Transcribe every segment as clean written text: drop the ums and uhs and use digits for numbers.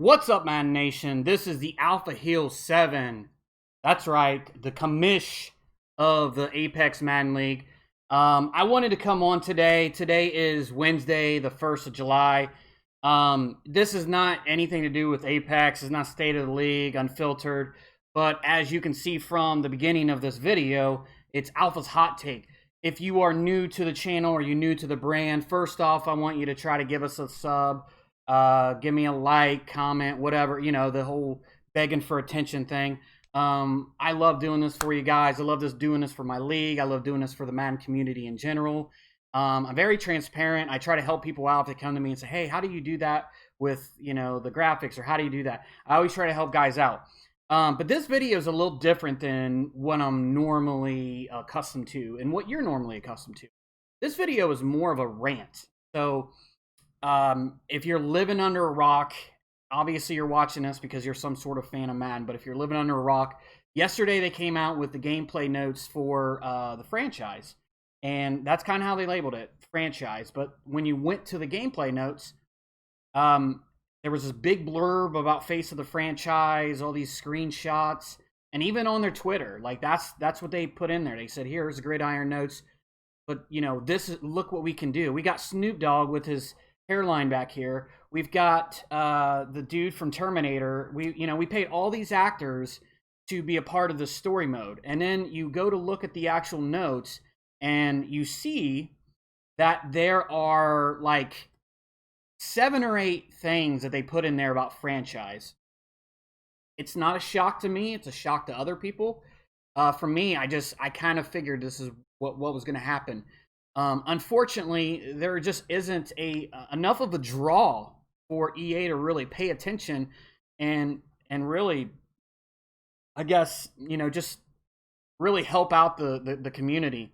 What's up, Man Nation? This is the Alpha Heel 7. That's right, the commish of the Apex Madden League. I wanted to come on today. Today is Wednesday, the 1st of July. This is not anything to do with Apex. It's not State of the League, unfiltered. But as you can see from the beginning of this video, it's Alpha's Hot Take. If you are new to the channel or you're new to the brand, first off, I want you to try to give us a sub. Give me a like, comment, whatever, you know, the whole begging for attention thing. I love doing this for you guys. I love doing this for my league. I love doing this for the Madden community in general. I'm very transparent. I try to help people out if they come to me and say, hey, how do you do that with, you know, the graphics, or how do you do that? I always try to help guys out. But this video is a little different than what I'm normally accustomed to and what you're normally accustomed to. This video is more of a rant. So if you're living under a rock, obviously you're watching this because you're some sort of fan of Madden, but if you're living under a rock, yesterday they came out with the gameplay notes for the franchise, and that's kind of how they labeled it, franchise. But when you went to the gameplay notes, there was this big blurb about face of the franchise, all these screenshots, and even on their Twitter, like that's what they put in there. They said, here's the Gridiron notes, but you know, look what we can do. We got Snoop Dogg with his hairline back here. We've got the dude from Terminator. We paid all these actors to be a part of the story mode, and then you go to look at the actual notes, and you see that there are like 7 or 8 things that they put in there about franchise. It's not a shock to me. It's a shock to other people. For me, I kind of figured this is what was going to happen. Unfortunately, there just isn't enough of a draw for EA to really pay attention and really, I guess, you know, just really help out the community.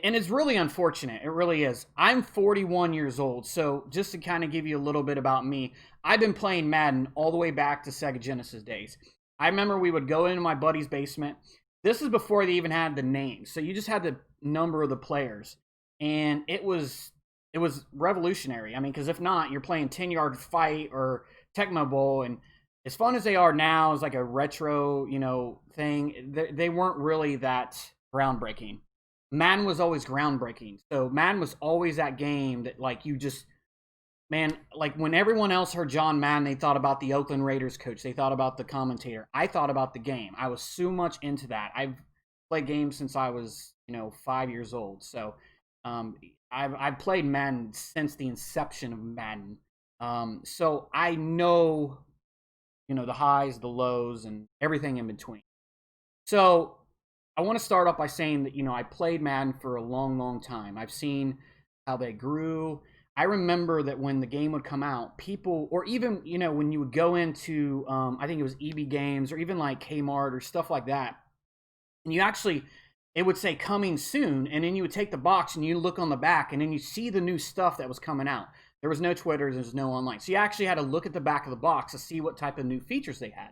And it's really unfortunate. It really is. I'm 41 years old, so just to kind of give you a little bit about me, I've been playing Madden all the way back to Sega Genesis days. I remember we would go into my buddy's basement. This is before they even had the names, so you just had the number of the players. And it was revolutionary. I mean, because if not, you're playing 10-yard fight or Tecmo Bowl, and as fun as they are now, it's like a retro, you know, thing. They weren't really that groundbreaking. Madden was always groundbreaking. So Madden was always that game that, like, you just, man, like when everyone else heard John Madden, they thought about the Oakland Raiders coach. They thought about the commentator. I thought about the game. I was so much into that. I've played games since I was, 5 years old. So I've played Madden since the inception of Madden. So I know, the highs, the lows, and everything in between. So I want to start off by saying that, I played Madden for a long, long time. I've seen how they grew. I remember that when the game would come out, people, or even, when you would go into, I think it was EB Games or even like Kmart or stuff like that, and you actually, it would say coming soon, and then you would take the box and you look on the back, and then you see the new stuff that was coming out. There was no Twitter, there was no online. So you actually had to look at the back of the box to see what type of new features they had.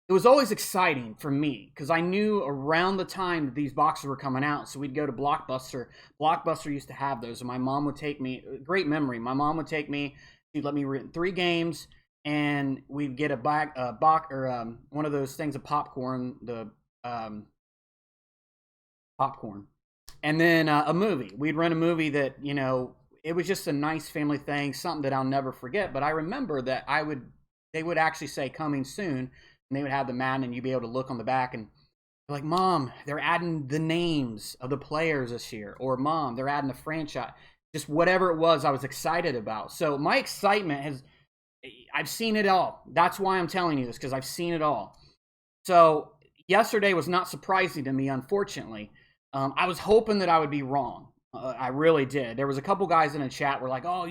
It was always exciting for me because I knew around the time that these boxes were coming out. So we'd go to Blockbuster. Blockbuster used to have those, and my mom would take me, great memory. My mom would take me, she'd let me rent 3 games, and we'd get a box or one of those things of popcorn, the popcorn, and then a movie. We'd rent a movie that, it was just a nice family thing, something that I'll never forget. But I remember that they would actually say coming soon, and they would have the Madden, and you'd be able to look on the back and be like, Mom, they're adding the names of the players this year, or Mom, they're adding a franchise. Just whatever it was, I was excited about. So my excitement I've seen it all. That's why I'm telling you this, because I've seen it all. So yesterday was not surprising to me, unfortunately. I was hoping that I would be wrong. I really did. There was a couple guys in the chat were like, oh,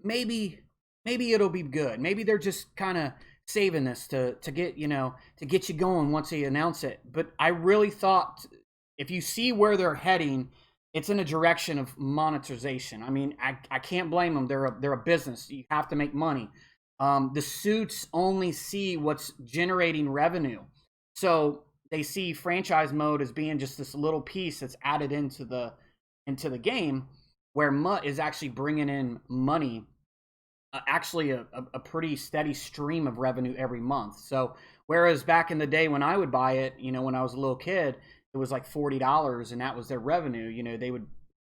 maybe it'll be good. Maybe they're just kind of saving this to get, to get you going once they announce it. But I really thought, if you see where they're heading, it's in a direction of monetization. I mean, I can't blame them. They're a business. You have to make money. The suits only see what's generating revenue. So they see franchise mode as being just this little piece that's added into the game, where MUT is actually bringing in money actually a pretty steady stream of revenue every month. So whereas back in the day when I would buy it, when I was a little kid, it was like $40 and that was their revenue. They would,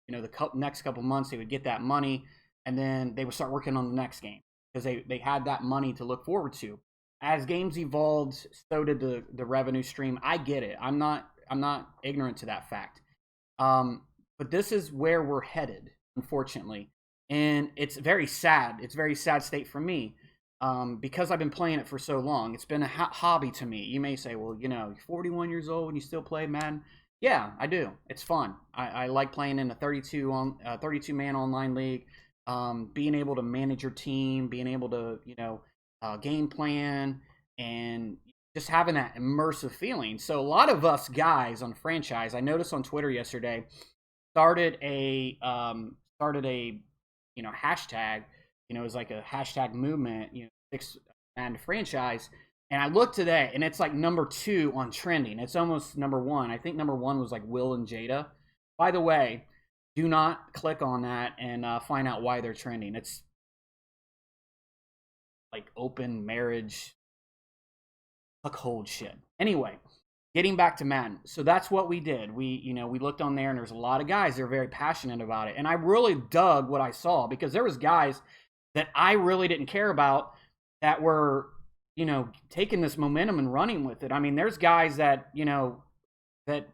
the next couple months they would get that money and then they would start working on the next game because they had that money to look forward to. As games evolved, so did the revenue stream. I get it. I'm not ignorant to that fact. But this is where we're headed, unfortunately. And it's very sad. It's a very sad state for me because I've been playing it for so long. It's been a hobby to me. You may say, well, you're 41 years old and you still play Madden. Yeah, I do. It's fun. I like playing in a 32-man online league, being able to manage your team, being able to, game plan, and just having that immersive feeling. So a lot of us guys on Franchise, I noticed on Twitter yesterday, started a hashtag. It was like a hashtag movement. Fix Madden Franchise. And I looked today, and it's like number 2 on trending. It's almost number 1. I think number 1 was like Will and Jada. By the way, do not click on that and find out why they're trending. It's like open marriage, cuckold shit. Anyway, getting back to Madden. So that's what we did. We looked on there, and there's a lot of guys that are very passionate about it. And I really dug what I saw because there was guys that I really didn't care about that were, taking this momentum and running with it. I mean, there's guys that, that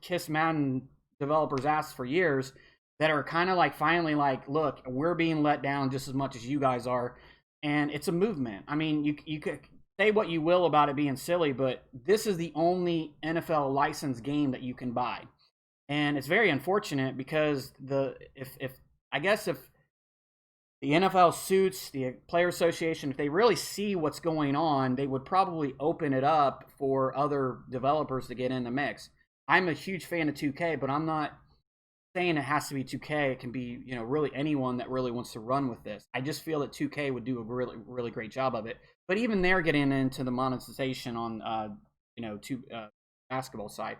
kiss Madden developers' ass for years that are kind of like finally like, look, we're being let down just as much as you guys are. And it's a movement. I mean, you could say what you will about it being silly, but this is the only NFL licensed game that you can buy. And it's very unfortunate because if the NFL suits, the Player Association, if they really see what's going on, they would probably open it up for other developers to get in the mix. I'm a huge fan of 2K, but I'm not saying it has to be 2K. It can be, really anyone that really wants to run with this. I just feel that 2K would do a really, really great job of it. But even they're getting into the monetization on, basketball side.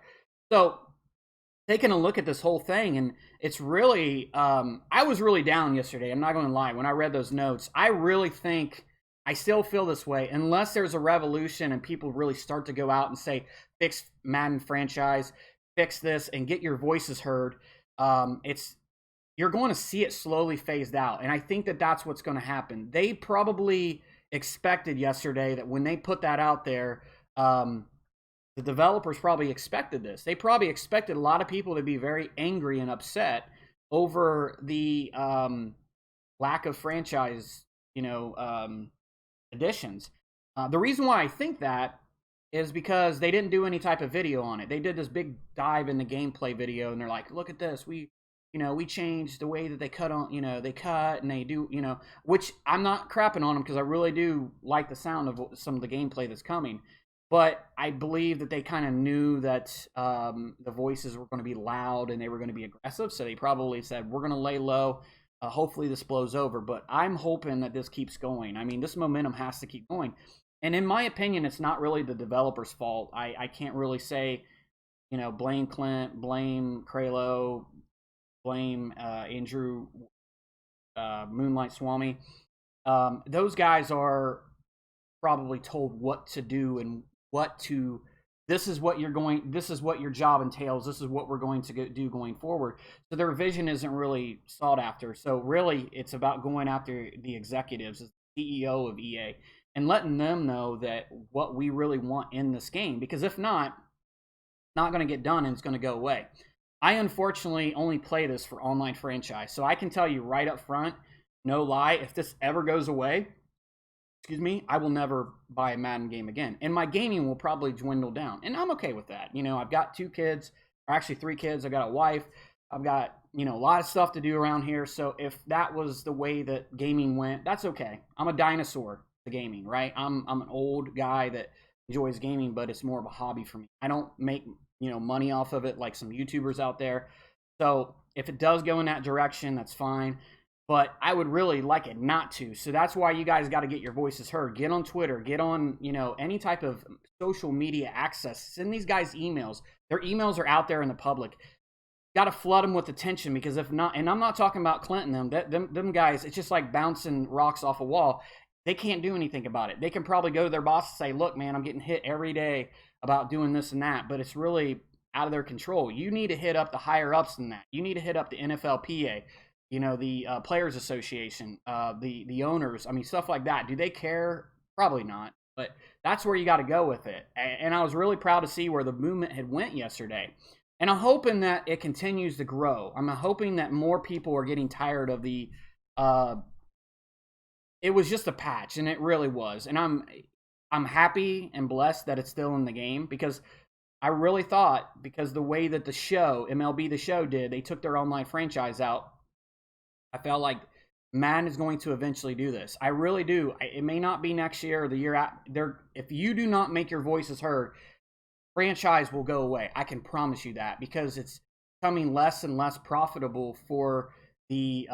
So taking a look at this whole thing, and it's really, I was really down yesterday. I'm not going to lie. When I read those notes, I really think, I still feel this way, unless there's a revolution and people really start to go out and say, fix Madden Franchise, fix this, and get your voices heard. You're going to see it slowly phased out. And I think that that's what's going to happen. They probably expected yesterday that when they put that out there, the developers probably expected this. They probably expected a lot of people to be very angry and upset over the lack of franchise, additions. The reason why I think that is because they didn't do any type of video on it. They did this big dive in the gameplay video, and they're like, look at this. We changed the way that they cut on, they cut and they do, which I'm not crapping on them because I really do like the sound of some of the gameplay that's coming. But I believe that they kind of knew that the voices were going to be loud and they were going to be aggressive. So they probably said, we're going to lay low. Hopefully this blows over. But I'm hoping that this keeps going. I mean, this momentum has to keep going. And in my opinion, it's not really the developer's fault. I can't really say, blame Clint, blame Kralo, blame Andrew Moonlight Swami. Those guys are probably told what to do and this is what your job entails, this is what we're going to do going forward. So their vision isn't really sought after. So really it's about going after the executives, the CEO of EA, and letting them know that what we really want in this game, because if not, it's not going to get done and it's going to go away. I unfortunately only play this for online franchise, so I can tell you right up front, no lie, if this ever goes away, I will never buy a Madden game again. And my gaming will probably dwindle down. And I'm okay with that. I've got 2 kids, or actually 3 kids. I've got a wife. I've got, a lot of stuff to do around here. So if that was the way that gaming went, that's okay. I'm a dinosaur to gaming, right? I'm an old guy that enjoys gaming, but it's more of a hobby for me. I don't make, money off of it like some YouTubers out there. So if it does go in that direction, that's fine. But I would really like it not to. So that's why you guys got to get your voices heard. Get on Twitter. Get on, any type of social media access. Send these guys emails. Their emails are out there in the public. got to flood them with attention, because if not, and I'm not talking about Clinton, them guys, it's just like bouncing rocks off a wall. They can't do anything about it. They can probably go to their boss and say, look, man, I'm getting hit every day about doing this and that, but it's really out of their control. You need to hit up the higher ups than that. You need to hit up the NFLPA, the Players Association, the owners. I mean, stuff like that. Do they care? Probably not. But that's where you got to go with it. And I was really proud to see where the movement had went yesterday. And I'm hoping that it continues to grow. I'm hoping that more people are getting tired of the it was just a patch, and it really was. And I'm happy and blessed that it's still in the game, because I really thought, because the way that the show, MLB The Show did, they took their online franchise out, I felt like Madden is going to eventually do this. I really do. It may not be next year or the year after. If you do not make your voices heard, franchise will go away. I can promise you that, because it's becoming less and less profitable for the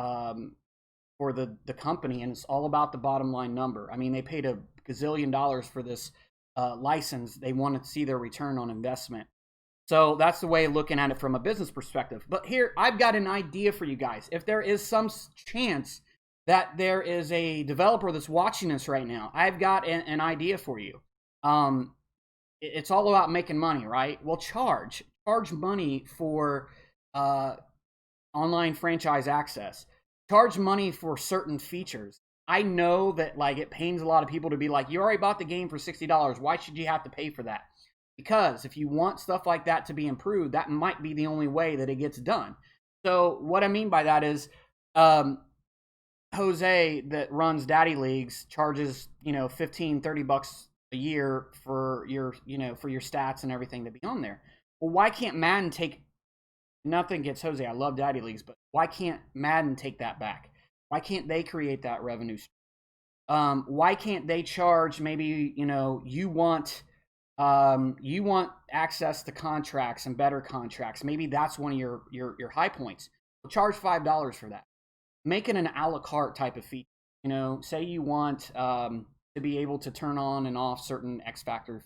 company, and it's all about the bottom line number. I mean, they paid $1 gazillion for this license. They want to see their return on investment. So that's the way of looking at it from a business perspective. But here, I've got an idea for you guys. If there is some chance that there is a developer that's watching this right now, I've got an idea for you. It's all about making money, right? Well, charge money for online franchise access. Charge money for certain features. I know that it pains a lot of people to be like, you already bought the game for $60. Why should you have to pay for that? Because if you want stuff like that to be improved, that might be the only way that it gets done. So what I mean by that is, Jose that runs Daddy Leagues charges, $15-$30 a year for your, for your stats and everything to be on there. Well, why can't Madden take, nothing against Jose, I love Daddy Leagues, but why can't Madden take that back? Why can't they create that revenue stream? Why can't they charge, maybe, you want access to contracts and better contracts. Maybe that's one of your high points. Well, charge $5 for that. Make it an a la carte type of feature. Say you want to be able to turn on and off certain X Factor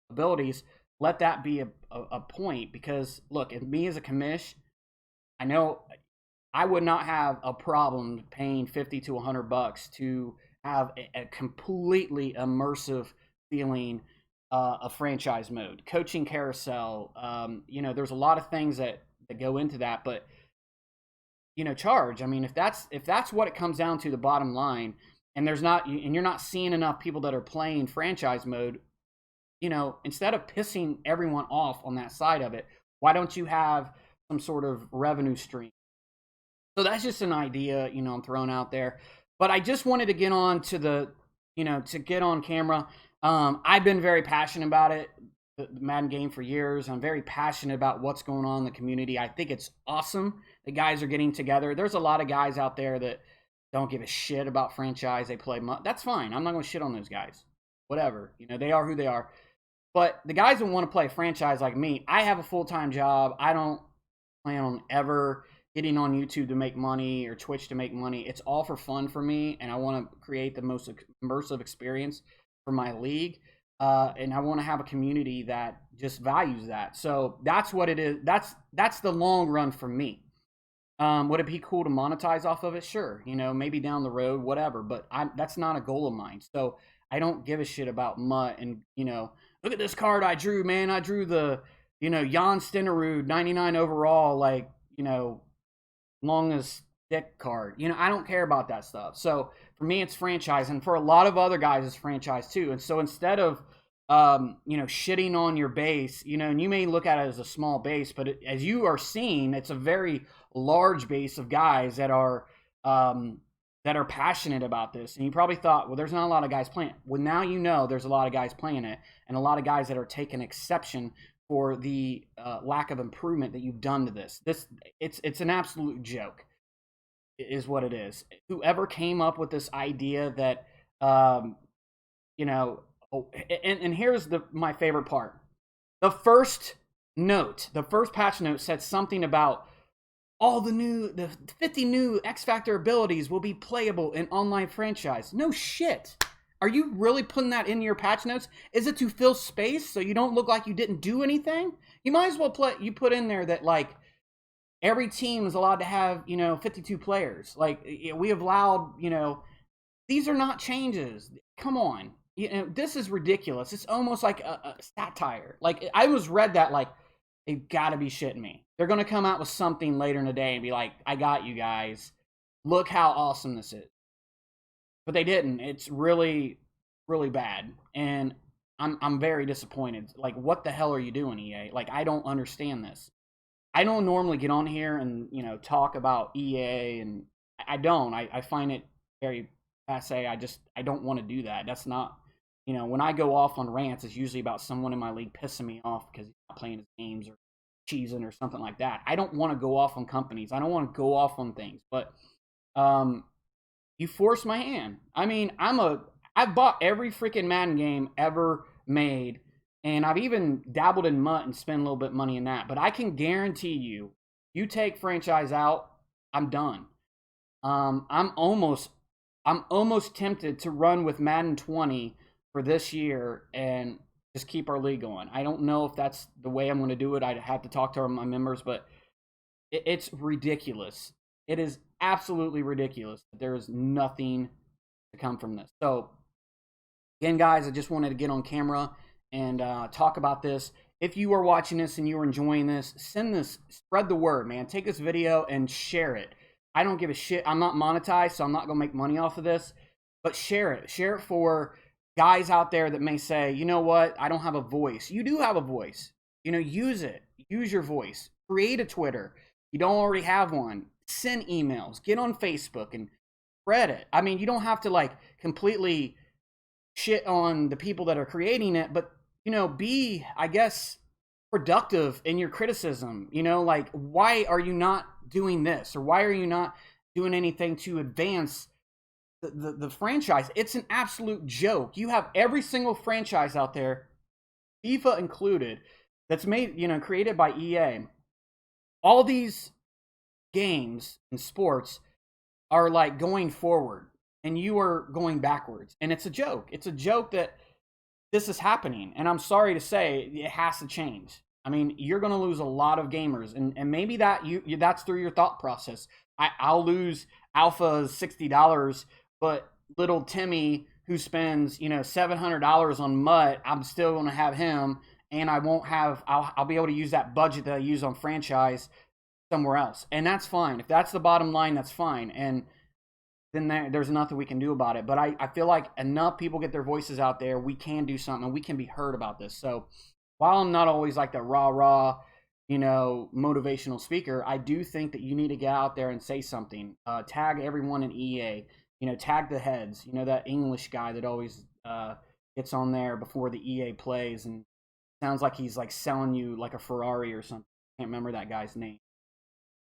abilities. Let that be a point, because look, if me as a commish, I know I would not have a problem paying $50 to $100 to have a completely immersive feeling, a franchise mode, coaching carousel. There's a lot of things that go into that, but charge. I mean, if that's what it comes down to, the bottom line, and you're not seeing enough people that are playing franchise mode, instead of pissing everyone off on that side of it, why don't you have some sort of revenue stream? So that's just an idea, I'm throwing out there. But I just wanted to get on to to get on camera. I've been very passionate about it, the Madden game, for years. I'm very passionate about what's going on in the community. I think it's awesome that guys are getting together. There's a lot of guys out there that don't give a shit about franchise. They play, that's fine. I'm not going to shit on those guys. Whatever. They are who they are. But the guys that want to play franchise like me, I have a full-time job. I don't plan on ever getting on YouTube to make money or Twitch to make money. It's all for fun for me, and I want to create the most immersive experience for my league, and I want to have a community that just values that. So that's what it is. That's the long run for me. Would it be cool to monetize off of it? Sure, maybe down the road, whatever. But that's not a goal of mine. So I don't give a shit about MUT. And look at this card I drew, man. I drew the Jan Stenerud 99 overall, longest dick card. I don't care about that stuff. So for me, it's franchise, and for a lot of other guys, it's franchise too. And so instead of shitting on your base, and you may look at it as a small base, but as you are seeing, it's a very large base of guys that are passionate about this. And you probably thought, well, there's not a lot of guys playing it. Well, now there's a lot of guys playing it, and a lot of guys that are taking exception for the lack of improvement that you've done to this. It's an absolute joke, is what it is. Whoever came up with this idea that, and here's my favorite part. The first patch note said something about the 50 new X Factor abilities will be playable in online franchise. No shit. Are you really putting that in your patch notes? Is it to fill space so you don't look like you didn't do anything? You might as well you put in there that like every team is allowed to have 52 players. Like we have allowed these are not changes. Come on, this is ridiculous. It's almost like a satire. Like I was read that like they've got to be shitting me. They're gonna come out with something later in the day and be like, I got you guys. Look how awesome this is. But they didn't. It's really, really bad, and I'm very disappointed. Like, what the hell are you doing, EA? Like, I don't understand this. I don't normally get on here and talk about EA, and I don't. I find it very passe. I don't want to do that. That's not when I go off on rants, it's usually about someone in my league pissing me off because he's not playing his games or cheesing or something like that. I don't want to go off on companies. I don't want to go off on things, but you forced my hand. I mean, I've bought every freaking Madden game ever made, and I've even dabbled in MUT and spent a little bit of money in that. But I can guarantee you take franchise out, I'm done. I'm almost tempted to run with Madden 20 for this year and just keep our league going. I don't know if that's the way I'm going to do it. I'd have to talk to my members, but it's ridiculous. It is absolutely ridiculous. There is nothing to come from this. So, again, guys, I just wanted to get on camera and talk about this. If you are watching this and you are enjoying this, spread the word, man. Take this video and share it. I don't give a shit. I'm not monetized, so I'm not going to make money off of this. But share it. Share it for guys out there that may say, you know what, I don't have a voice. You do have a voice. Use it. Use your voice. Create a Twitter. You don't already have one. Send emails. Get on Facebook and spread it. I mean, you don't have to like completely shit on the people that are creating it, but be, I guess, productive in your criticism. Like, why are you not doing this, or why are you not doing anything to advance the franchise? It's an absolute joke. You have every single franchise out there, FIFA included, that's made created by EA. All these games and sports are like going forward, and you are going backwards, and it's a joke. It's a joke that this is happening, and I'm sorry to say it has to change. I mean, you're going to lose a lot of gamers, and maybe that's through your thought process. I'll lose Alpha $60, but little Timmy who spends $700 on MUT, I'm still going to have him, and I'll be able to use that budget that I use on franchise somewhere else, and that's fine. If that's the bottom line, that's fine, and then there's nothing we can do about it. But I feel like enough people get their voices out there, we can do something, and we can be heard about this. So while I'm not always like the rah motivational speaker, I do think that you need to get out there and say something. Tag everyone in EA, tag the heads, that English guy that always gets on there before the EA plays and sounds like he's like selling you like a Ferrari or something. I can't remember that guy's name.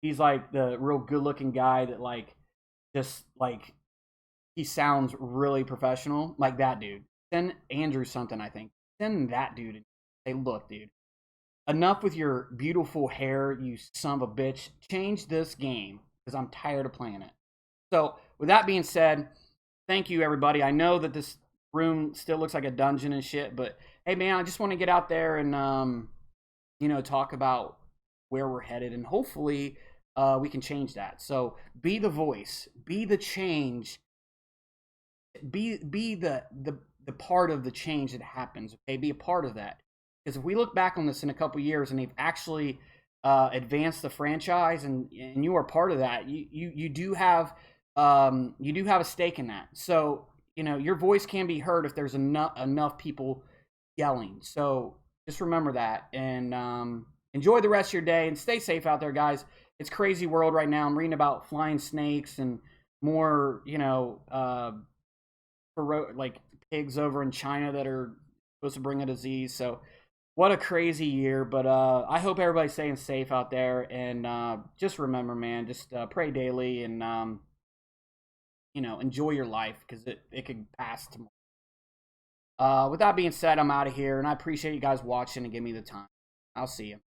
He's like the real good looking guy that like just like he sounds really professional, like that dude. Send Andrew something, I think. Send that dude and say, look, dude, enough with your beautiful hair, you son of a bitch. Change this game because I'm tired of playing it. So with that being said, thank you, everybody. I know that this room still looks like a dungeon and shit, but hey, man, I just want to get out there and talk about where we're headed, and hopefully we can change that. So be the voice, be the change, be the part of the change that happens. Okay, be a part of that. Because if we look back on this in a couple years and they've actually advanced the franchise, and you are part of that, you do have a stake in that. So your voice can be heard if there's enough people yelling. So just remember that, and enjoy the rest of your day, and stay safe out there, guys. It's a crazy world right now. I'm reading about flying snakes and more, like pigs over in China that are supposed to bring a disease. So what a crazy year. But I hope everybody's staying safe out there. And just remember, man, just pray daily and, enjoy your life, because it could pass tomorrow. With that being said, I'm out of here. And I appreciate you guys watching and giving me the time. I'll see you.